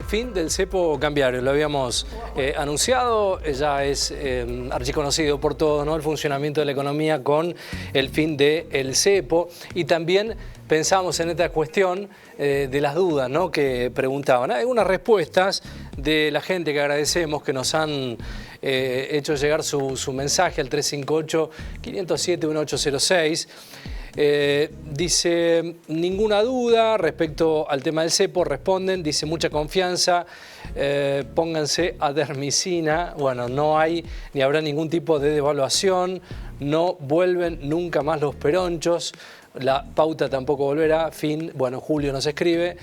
Fin del cepo cambiario, lo habíamos anunciado, ya es archiconocido por todos, ¿no? El funcionamiento de la economía con el fin del cepo, y también pensamos en esta cuestión de las dudas, ¿no? Que preguntaban. Hay algunas respuestas de la gente que agradecemos, que nos han hecho llegar su mensaje al 358-507-1806. Dice, ninguna duda respecto al tema del cepo, responden, dice, mucha confianza, pónganse a dermicina. Bueno, no hay ni habrá ningún tipo de devaluación, no vuelven nunca más los peronchos, la pauta tampoco volverá, fin. Bueno, Julio nos escribe.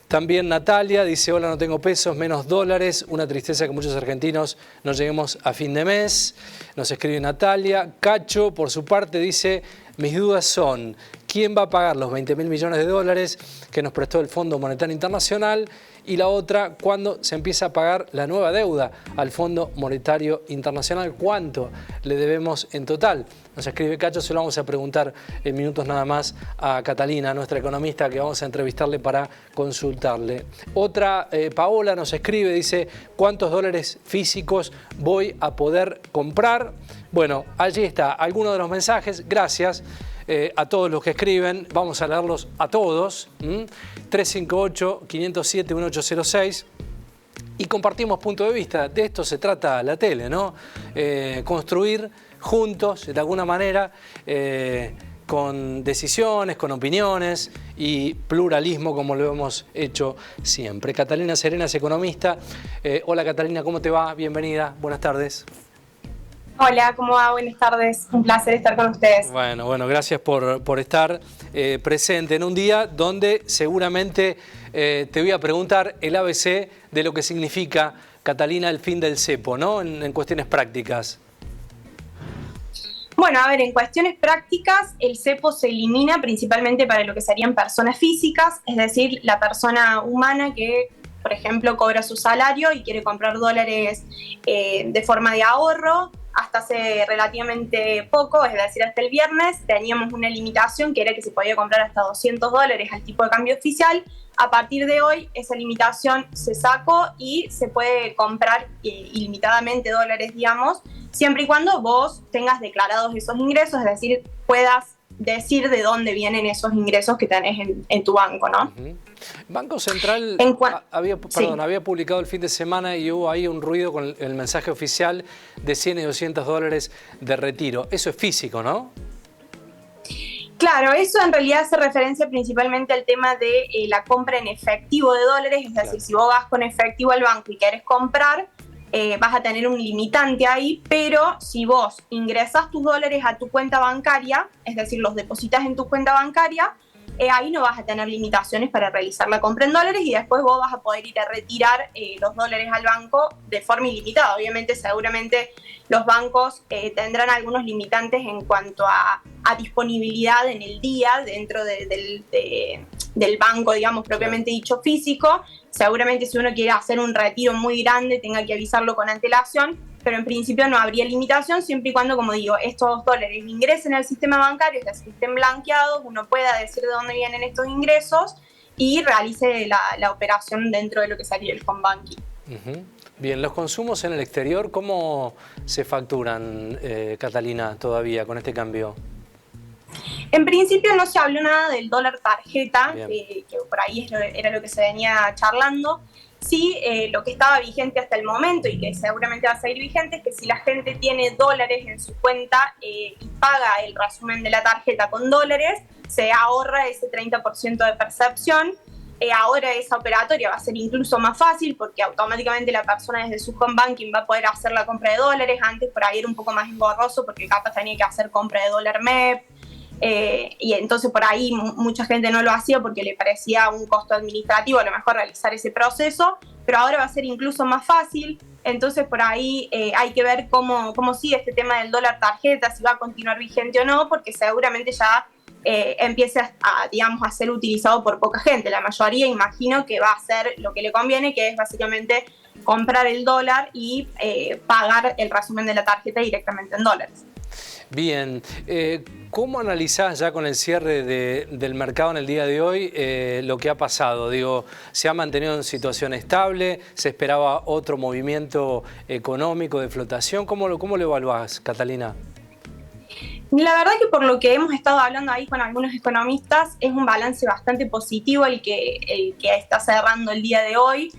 También Natalia dice, hola, no tengo pesos, menos dólares, una tristeza que muchos argentinos no lleguemos a fin de mes. Nos escribe Natalia. Cacho, por su parte, dice, mis dudas son, ¿quién va a pagar los 20.000 millones de dólares que nos prestó el Fondo Monetario Internacional? Y la otra, ¿cuándo se empieza a pagar la nueva deuda al Fondo Monetario Internacional? ¿Cuánto le debemos en total? Nos escribe Cacho, se lo vamos a preguntar en minutos nada más a Catalina, nuestra economista, que vamos a entrevistarle para consultarle. Otra, Paola, nos escribe, dice, ¿cuántos dólares físicos voy a poder comprar? Bueno, allí está, algunos de los mensajes, gracias. A todos los que escriben, vamos a leerlos a todos, 358-507-1806, y compartimos punto de vista. De esto se trata la tele, ¿no? Construir juntos, de alguna manera, con decisiones, con opiniones y pluralismo, como lo hemos hecho siempre. Catalina Serena es economista. Hola Catalina, ¿cómo te va? Bienvenida, buenas tardes. Hola, ¿cómo va? Buenas tardes. Un placer estar con ustedes. Bueno, gracias por estar presente en un día donde seguramente te voy a preguntar el ABC de lo que significa, Catalina, el fin del cepo, ¿no? En cuestiones prácticas. Bueno, a ver, en cuestiones prácticas, el cepo se elimina principalmente para lo que serían personas físicas, es decir, la persona humana que, por ejemplo, cobra su salario y quiere comprar dólares de forma de ahorro. Hasta hace relativamente poco, es decir, hasta el viernes, teníamos una limitación que era que se podía comprar hasta 200 dólares al tipo de cambio oficial. A partir de hoy, esa limitación se sacó y se puede comprar ilimitadamente dólares, digamos, siempre y cuando vos tengas declarados esos ingresos, es decir, puedas decir de dónde vienen esos ingresos que tenés en tu banco, ¿no? Banco Central había publicado el fin de semana y hubo ahí un ruido con el mensaje oficial de 100 y 200 dólares de retiro. Eso es físico, ¿no? Claro, eso en realidad hace referencia principalmente al tema de la compra en efectivo de dólares, es decir, claro, si vos vas con efectivo al banco y querés comprar, vas a tener un limitante ahí, pero si vos ingresás tus dólares a tu cuenta bancaria, es decir, los depositas en tu cuenta bancaria, ahí no vas a tener limitaciones para realizar la compra en dólares y después vos vas a poder ir a retirar los dólares al banco de forma ilimitada. Obviamente, seguramente los bancos tendrán algunos limitantes en cuanto a disponibilidad en el día dentro del banco, digamos, propiamente dicho físico. Seguramente si uno quiere hacer un retiro muy grande tenga que avisarlo con antelación, pero en principio no habría limitación siempre y cuando, como digo, estos dólares ingresen al sistema bancario, es decir, estén blanqueados, uno pueda decir de dónde vienen estos ingresos y realice la operación dentro de lo que sería el home banking. Bien, los consumos en el exterior, ¿cómo se facturan, Catalina, todavía con este cambio? En principio no se habló nada del dólar tarjeta, que por ahí era lo que se venía charlando. Sí, lo que estaba vigente hasta el momento y que seguramente va a seguir vigente es que si la gente tiene dólares en su cuenta y paga el resumen de la tarjeta con dólares, se ahorra ese 30% de percepción. Ahora esa operatoria va a ser incluso más fácil porque automáticamente la persona desde su home banking va a poder hacer la compra de dólares. Antes por ahí era un poco más engorroso porque capaz tenía que hacer compra de dólar MEP. Y entonces por ahí mucha gente no lo hacía porque le parecía un costo administrativo a lo mejor realizar ese proceso, pero ahora va a ser incluso más fácil. Entonces por ahí hay que ver cómo sigue este tema del dólar tarjeta, si va a continuar vigente o no, porque seguramente ya empiece digamos, a ser utilizado por poca gente. La mayoría imagino que va a hacer lo que le conviene, que es básicamente comprar el dólar y pagar el resumen de la tarjeta directamente en dólares. Bien. ¿Cómo analizás ya con el cierre del mercado en el día de hoy lo que ha pasado? Digo, ¿se ha mantenido en situación estable? ¿Se esperaba otro movimiento económico de flotación? ¿Cómo lo evaluás, Catalina? La verdad que por lo que hemos estado hablando ahí con algunos economistas, es un balance bastante positivo el que está cerrando el día de hoy.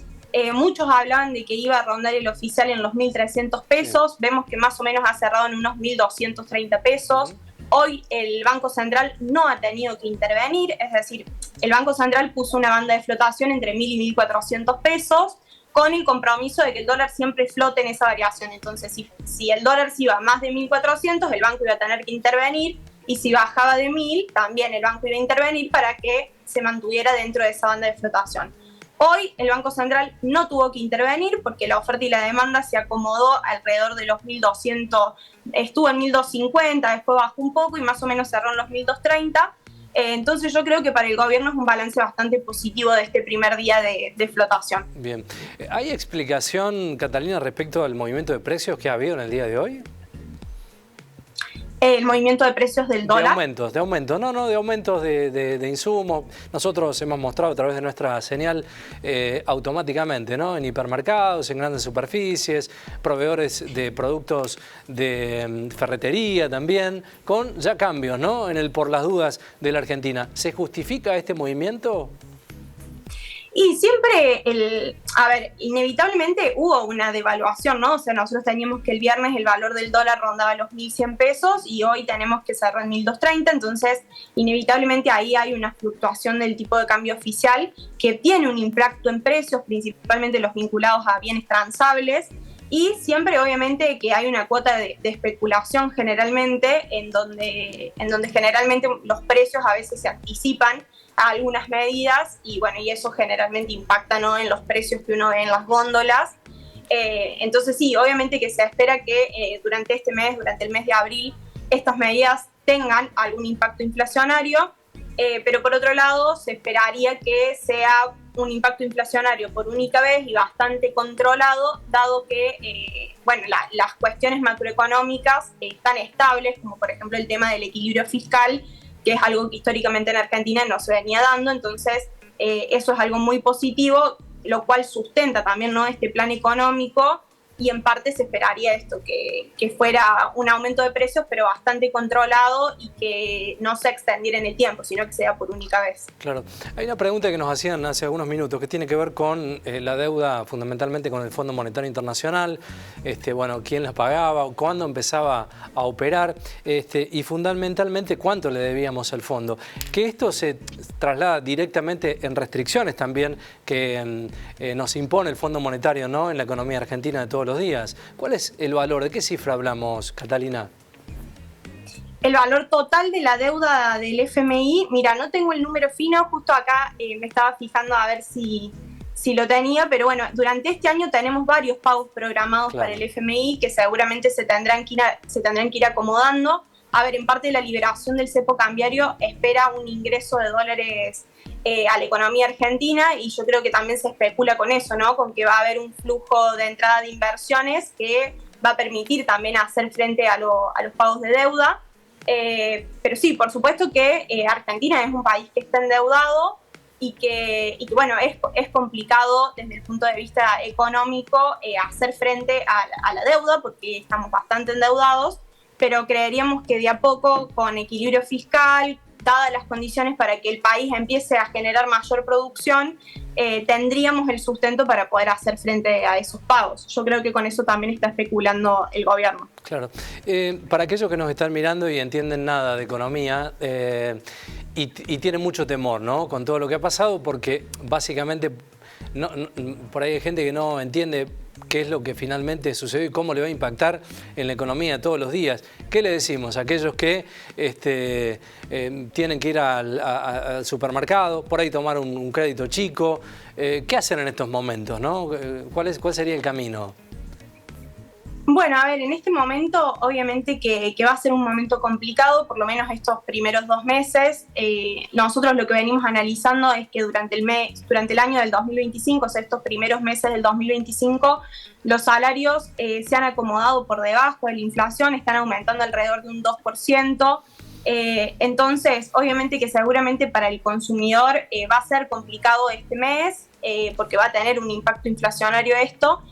Muchos hablaban de que iba a rondar el oficial en los 1.300 pesos, vemos que más o menos ha cerrado en unos 1.230 pesos. Hoy el Banco Central no ha tenido que intervenir, es decir, el Banco Central puso una banda de flotación entre 1.000 y 1.400 pesos, con el compromiso de que el dólar siempre flote en esa variación. Entonces, si el dólar se iba a más de 1.400, el banco iba a tener que intervenir, y si bajaba de 1.000, también el banco iba a intervenir para que se mantuviera dentro de esa banda de flotación. Hoy el Banco Central no tuvo que intervenir porque la oferta y la demanda se acomodó alrededor de los 1.200, estuvo en 1.250, después bajó un poco y más o menos cerró en los 1.230. Entonces yo creo que para el gobierno es un balance bastante positivo de este primer día de flotación. Bien. ¿Hay explicación, Catalina, respecto al movimiento de precios que ha habido en el día de hoy? El movimiento de precios del dólar. De aumentos, de aumentos de insumos. Nosotros hemos mostrado a través de nuestra señal automáticamente, ¿no? En hipermercados, en grandes superficies, proveedores de productos de ferretería también, con ya cambios, ¿no? En el por las dudas de la Argentina. ¿Se justifica este movimiento? Y siempre, inevitablemente hubo una devaluación, ¿no? O sea, nosotros teníamos que el viernes el valor del dólar rondaba los 1.100 pesos y hoy tenemos que cerrar en 1.230, entonces inevitablemente ahí hay una fluctuación del tipo de cambio oficial que tiene un impacto en precios, principalmente los vinculados a bienes transables, y siempre obviamente que hay una cuota de especulación generalmente, en donde generalmente los precios a veces se anticipan a algunas medidas y bueno, y eso generalmente impacta, ¿no?, en los precios que uno ve en las góndolas. Entonces sí, obviamente que se espera que durante el mes de abril, estas medidas tengan algún impacto inflacionario, pero por otro lado se esperaría que sea un impacto inflacionario por única vez y bastante controlado, dado que las cuestiones macroeconómicas están estables, como por ejemplo el tema del equilibrio fiscal, que es algo que históricamente en Argentina no se venía dando. Entonces eso es algo muy positivo, lo cual sustenta también, ¿no?, este plan económico, y en parte se esperaría esto, que fuera un aumento de precios, pero bastante controlado y que no se extendiera en el tiempo, sino que sea por única vez. Claro. Hay una pregunta que nos hacían hace algunos minutos que tiene que ver con la deuda, fundamentalmente con el Fondo Monetario Internacional, quién las pagaba, cuándo empezaba a operar, y fundamentalmente cuánto le debíamos al fondo. Que esto se traslada directamente en restricciones también que nos impone el Fondo Monetario, ¿no?, en la economía argentina de todos los días. ¿Cuál es el valor? ¿De qué cifra hablamos, Catalina? El valor total de la deuda del FMI, mira, no tengo el número fino, justo acá me estaba fijando a ver si lo tenía, pero bueno, durante este año tenemos varios pagos programados, claro, para el FMI que seguramente se tendrán que ir acomodando. A ver, en parte de la liberación del cepo cambiario espera un ingreso de dólares a la economía argentina, y yo creo que también se especula con eso, ¿no?, con que va a haber un flujo de entrada de inversiones que va a permitir también hacer frente a los pagos de deuda. Pero sí, por supuesto que Argentina es un país que está endeudado y que bueno, es complicado desde el punto de vista económico hacer frente a la deuda, porque estamos bastante endeudados, pero creeríamos que de a poco, con equilibrio fiscal, dadas las condiciones para que el país empiece a generar mayor producción, tendríamos el sustento para poder hacer frente a esos pagos. Yo creo que con eso también está especulando el gobierno. Claro. Para aquellos que nos están mirando y entienden nada de economía y tienen mucho temor, ¿no?, con todo lo que ha pasado, porque básicamente por ahí hay gente que no entiende qué es lo que finalmente sucedió y cómo le va a impactar en la economía todos los días. ¿Qué le decimos a aquellos que tienen que ir al supermercado, por ahí tomar un crédito chico? ¿Qué hacen en estos momentos, ¿no? ¿Cuál sería el camino? Bueno, Bueno, a ver, en este momento obviamente que va a ser un momento complicado, por lo menos estos primeros 2 meses. Nosotros lo que venimos analizando es que durante el año del 2025, o sea, estos primeros meses del 2025, los salarios se han acomodado por debajo de la inflación, están aumentando alrededor de un 2%. Entonces, obviamente que seguramente para el consumidor va a ser complicado este mes, porque va a tener un impacto inflacionario esto.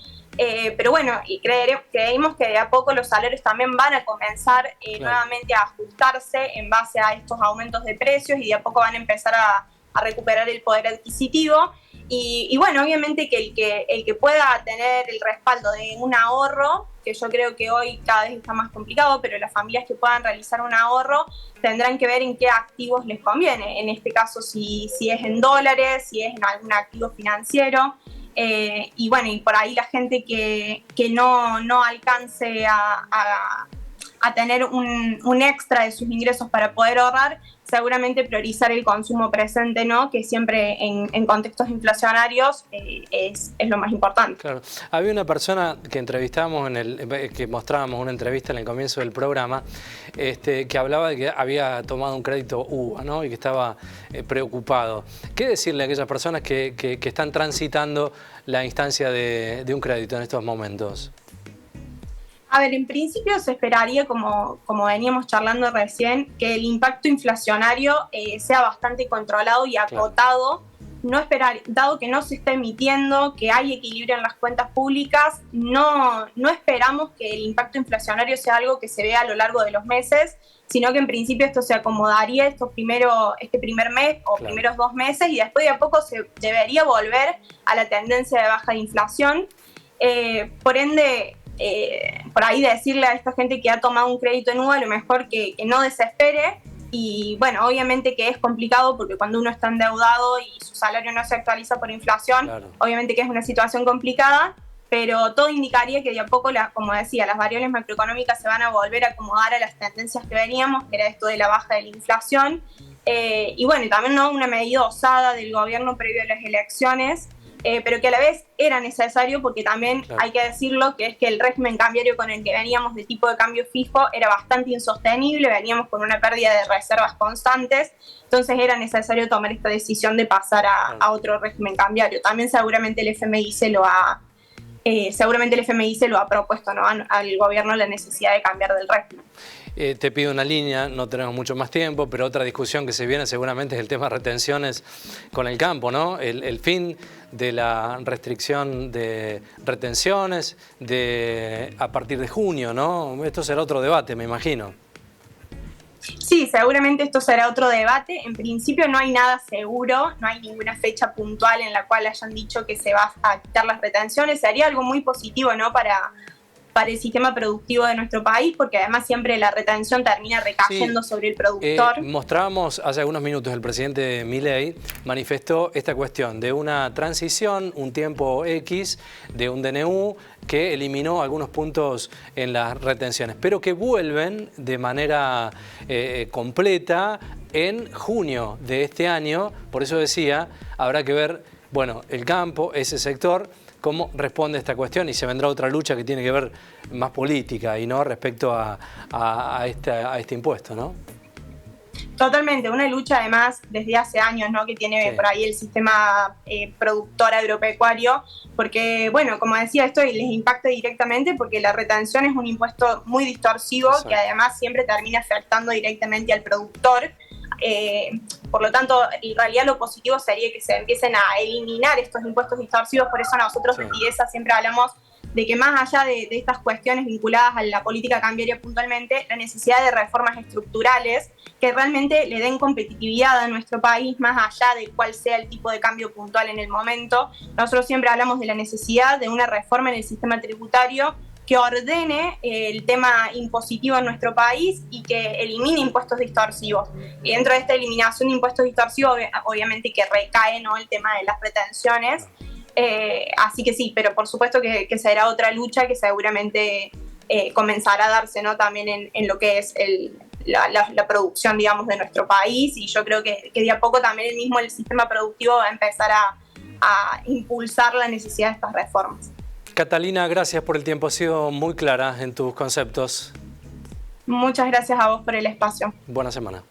Pero bueno, y creemos que de a poco los salarios también van a comenzar nuevamente a ajustarse en base a estos aumentos de precios y de a poco van a empezar a recuperar el poder adquisitivo. Y bueno, obviamente que el que pueda tener el respaldo de un ahorro, que yo creo que hoy cada vez está más complicado, pero las familias que puedan realizar un ahorro tendrán que ver en qué activos les conviene. En este caso, si es en dólares, si es en algún activo financiero. Y bueno, y por ahí la gente que no alcance a tener un extra de sus ingresos para poder ahorrar, seguramente priorizar el consumo presente, ¿no? Que siempre en contextos inflacionarios es lo más importante. Claro. Había una persona que entrevistamos, que mostrábamos una entrevista en el comienzo del programa, que hablaba de que había tomado un crédito UVA, ¿no? Y que estaba preocupado. ¿Qué decirle a aquellas personas que están transitando la instancia de un crédito en estos momentos? A ver, en principio se esperaría, como veníamos charlando recién, que el impacto inflacionario sea bastante controlado y acotado. Claro. Dado que no se está emitiendo, que hay equilibrio en las cuentas públicas, no esperamos que el impacto inflacionario sea algo que se vea a lo largo de los meses, sino que en principio esto se acomodaría este primer mes o claro, primeros 2 meses, y después de a poco se debería volver a la tendencia de baja de inflación. Por ende, por ahí decirle a esta gente que ha tomado un crédito en UVA, a lo mejor que no desespere. Y bueno, obviamente que es complicado porque cuando uno está endeudado y su salario no se actualiza por inflación, claro, obviamente que es una situación complicada, pero todo indicaría que de a poco, como decía, las variables macroeconómicas se van a volver a acomodar a las tendencias que veníamos, que era esto de la baja de la inflación. Y bueno, también ¿no? una medida osada del gobierno previo a las elecciones, pero que a la vez era necesario porque también claro, hay que decirlo, que es que el régimen cambiario con el que veníamos de tipo de cambio fijo era bastante insostenible, veníamos con una pérdida de reservas constantes, entonces era necesario tomar esta decisión de pasar a otro régimen cambiario. También seguramente el FMI se lo ha propuesto, ¿no? al gobierno la necesidad de cambiar del régimen. Te pido una línea, no tenemos mucho más tiempo, pero otra discusión que se viene seguramente es el tema de retenciones con el campo, ¿no? El fin de la restricción de retenciones a partir de junio, ¿no? Esto será otro debate, me imagino. Sí, seguramente esto será otro debate. En principio no hay nada seguro, no hay ninguna fecha puntual en la cual hayan dicho que se va a quitar las retenciones. Sería algo muy positivo, ¿no? para el sistema productivo de nuestro país, porque además siempre la retención termina recayendo sobre el productor. Mostrábamos hace algunos minutos, el presidente Milei manifestó esta cuestión de una transición, un tiempo X, de un DNU que eliminó algunos puntos en las retenciones, pero que vuelven de manera completa en junio de este año. Por eso decía, habrá que ver, bueno, el campo, ese sector, cómo responde esta cuestión, y se vendrá otra lucha que tiene que ver más política y no respecto a este impuesto, ¿no? Totalmente, una lucha además desde hace años, ¿no? Que tiene por ahí el sistema productor agropecuario, porque, bueno, como decía, esto les impacta directamente porque la retención es un impuesto muy distorsivo. Exacto. Que además siempre termina afectando directamente al productor. Por lo tanto, en realidad lo positivo sería que se empiecen a eliminar estos impuestos distorsivos. Por eso nosotros en Tidesa siempre hablamos de que más allá de estas cuestiones vinculadas a la política cambiaria puntualmente, la necesidad de reformas estructurales que realmente le den competitividad a nuestro país más allá de cuál sea el tipo de cambio puntual en el momento. Nosotros siempre hablamos de la necesidad de una reforma en el sistema tributario que ordene el tema impositivo en nuestro país y que elimine impuestos distorsivos. Y dentro de esta eliminación de impuestos distorsivos, obviamente que recae, ¿no?, el tema de las retenciones. Así que sí, pero por supuesto que será otra lucha que seguramente comenzará a darse, ¿no?, también en lo que es la producción, digamos, de nuestro país. Y yo creo que de a poco también el sistema productivo va a empezar a impulsar la necesidad de estas reformas. Catalina, gracias por el tiempo, ha sido muy clara en tus conceptos. Muchas gracias a vos por el espacio. Buena semana.